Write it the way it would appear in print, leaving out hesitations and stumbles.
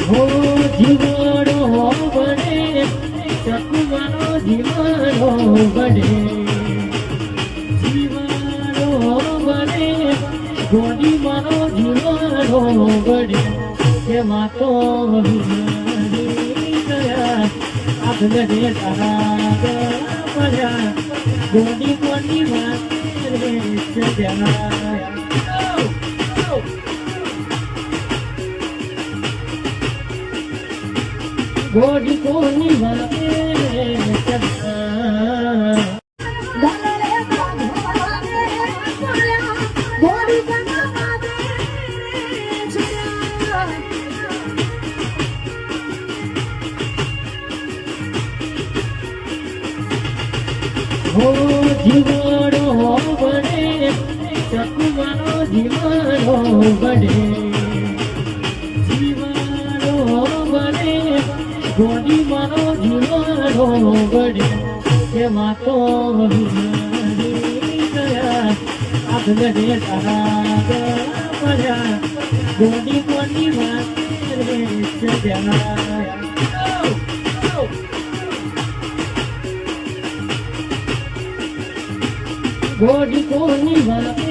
હો જીવડો બને ચકુમાનો જીવડો બને જીવડો બને ગોડી મારો જીવડો બને એમાં તો ગયા આગળ તારા પડ્યા ગોડી ગોડી વાત ગોડી કોની વાતે હો જીવડો બને ચકુમાનો જીવડો બને જીવડો બને ગોડી મારો જીવડો બને એમાં તો ગયા આગળ તારા પડ્યા ગોડી ગોડી વાત ગોડી કોની વાત